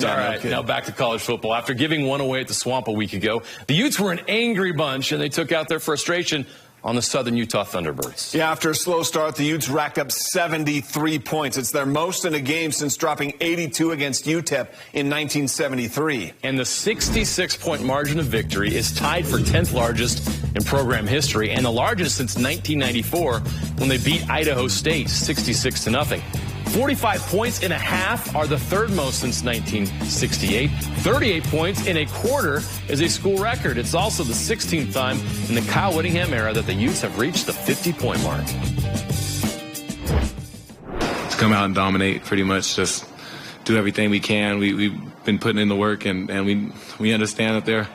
All right, now back to college football. After giving one away at the Swamp a week ago, the Utes were an angry bunch, and they took out their frustration on the Southern Utah Thunderbirds. Yeah, after a slow start, the Utes racked up 73 points. It's their most in a game since dropping 82 against UTEP in 1973. And the 66-point margin of victory is tied for 10th largest in program history and the largest since 1994 when they beat Idaho State 66-0. 45 points in a half are the third most since 1968. 38 points in a quarter is a school record. It's also the 16th time in the Kyle Whittingham era that the Utes have reached the 50-point mark. To come out and dominate, pretty much just do everything we can. We've been putting in the work, and we understand that they're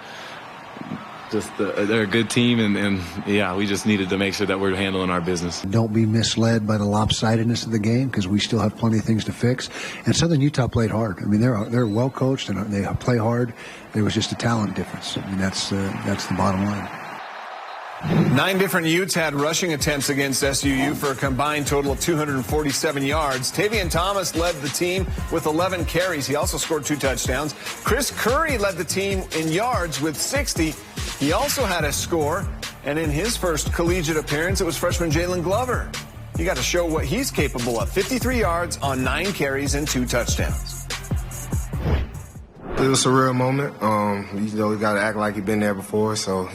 a good team, and yeah, we just needed to make sure that we're handling our business. Don't be misled by the lopsidedness of the game, because we still have plenty of things to fix. And Southern Utah played hard. I mean, they're well coached and they play hard. There was just a talent difference. I mean, that's the bottom line. 9 different Utes had rushing attempts against SUU for a combined total of 247 yards. Tavian Thomas led the team with 11 carries. He also scored 2 touchdowns. Chris Curry led the team in yards with 60. He also had a score, and in his first collegiate appearance, it was freshman Jalen Glover. He got to show what he's capable of. 53 yards on 9 carries and 2 touchdowns. It was a surreal moment. We got to act like he's been there before, so,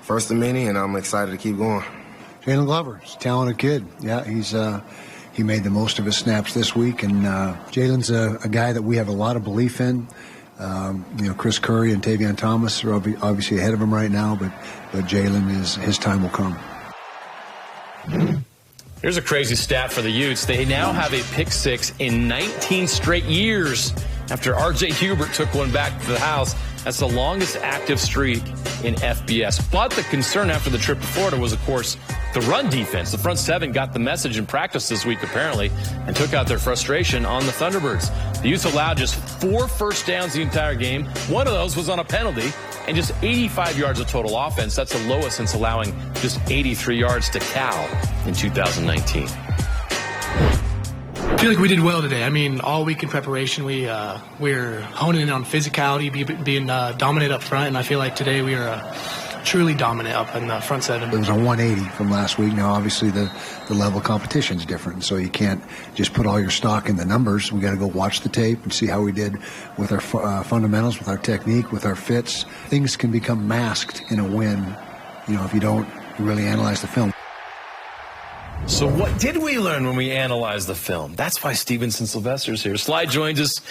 first of many, and I'm excited to keep going. Jalen Glover, he's a talented kid. Yeah, he made the most of his snaps this week, and Jalen's a guy that we have a lot of belief in. Chris Curry and Tavian Thomas are obviously ahead of him right now, but Jalen, his time will come. Here's a crazy stat for the Utes. They now have a pick 6 in 19 straight years after R.J. Hubert took one back to the house. That's the longest active streak in FBS. But the concern after the trip to Florida was, of course, the run defense. The front 7 got the message in practice this week, apparently, and took out their frustration on the Thunderbirds. The Utes allowed just 4 first downs the entire game. One of those was on a penalty, and just 85 yards of total offense. That's the lowest since allowing just 83 yards to Cal in 2019. I feel like we did well today. I mean, all week in preparation, we're honing in on physicality, being dominant up front, and I feel like today we are truly dominant up in the front 7. It was a 180 from last week. Now, obviously, the level of competition is different, so you can't just put all your stock in the numbers. We got to go watch the tape and see how we did with our fundamentals, with our technique, with our fits. Things can become masked in a win, if you don't really analyze the film. So what did we learn when we analyzed the film? That's why Stevenson Sylvester's here. Sly joins us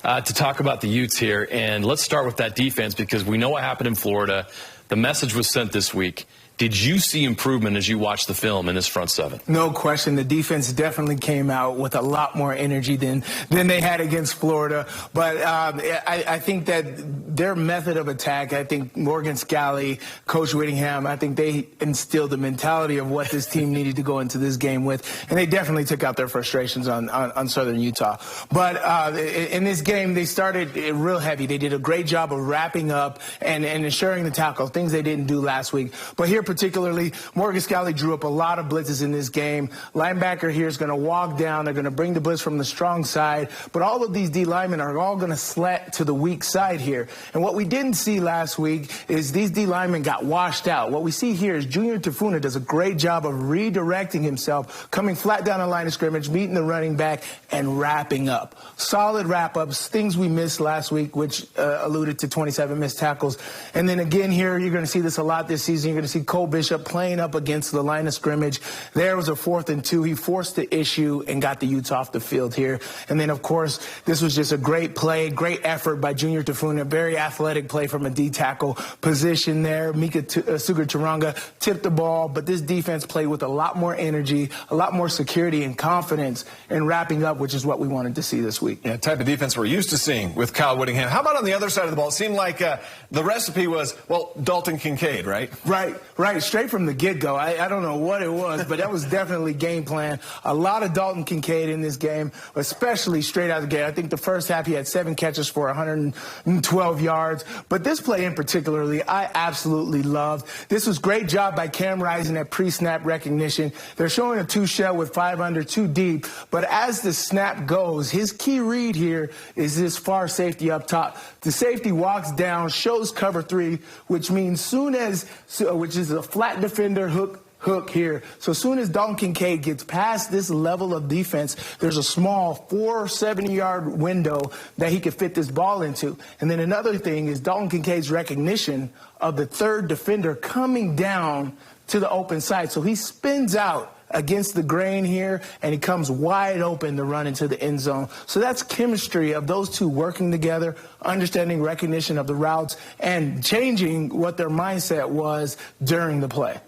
to talk about the Utes here. And let's start with that defense, because we know what happened in Florida. The message was sent this week. Did you see improvement as you watched the film in this front 7? No question. The defense definitely came out with a lot more energy than they had against Florida. But I think that their method of attack, I think Morgan Scalley, Coach Whittingham, I think they instilled the mentality of what this team needed to go into this game with. And they definitely took out their frustrations on Southern Utah. But in this game, they started real heavy. They did a great job of wrapping up and ensuring the tackle, things they didn't do last week. But here particularly, Morgan Scalley drew up a lot of blitzes in this game. Linebacker here is going to walk down. They're going to bring the blitz from the strong side. But all of these D linemen are all going to slant to the weak side here. And what we didn't see last week is these D linemen got washed out. What we see here is Junior Tafuna does a great job of redirecting himself, coming flat down the line of scrimmage, meeting the running back, and wrapping up. Solid wrap-ups, things we missed last week, which alluded to 27 missed tackles. And then again here, you're going to see this a lot this season. You're going to see Cole Bishop playing up against the line of scrimmage. There was a 4th and 2. He forced the issue and got the Utes off the field here. And then, of course, this was just a great play, great effort by Junior Tafuna. Very athletic play from a D tackle position there. Mika Sugar-Turanga tipped the ball, but this defense played with a lot more energy, a lot more security and confidence in wrapping up, which is what we wanted to see this week. Yeah, type of defense we're used to seeing with Kyle Whittingham. How about on the other side of the ball? It seemed like the recipe was, well, Dalton Kincaid, right? Right. Right, straight from the get-go. I don't know what it was, but that was definitely game plan. A lot of Dalton Kincaid in this game, especially straight out of the gate. I think the first half he had 7 catches for 112 yards. But this play in particularly, I absolutely loved. This was great job by Cam Rising at pre-snap recognition. They're showing a 2-shell with 5 under, 2 deep. But as the snap goes, his key read here is this far safety up top. The safety walks down, shows cover 3, which means which is a flat defender hook here. So as soon as Dalton Kincaid gets past this level of defense, there's a small 470-yard window that he could fit this ball into. And then another thing is Dalton Kincaid's recognition of the third defender coming down to the open side. So he spins out against the grain here, and he comes wide open to run into the end zone. So that's chemistry of those two working together, understanding recognition of the routes, and changing what their mindset was during the play.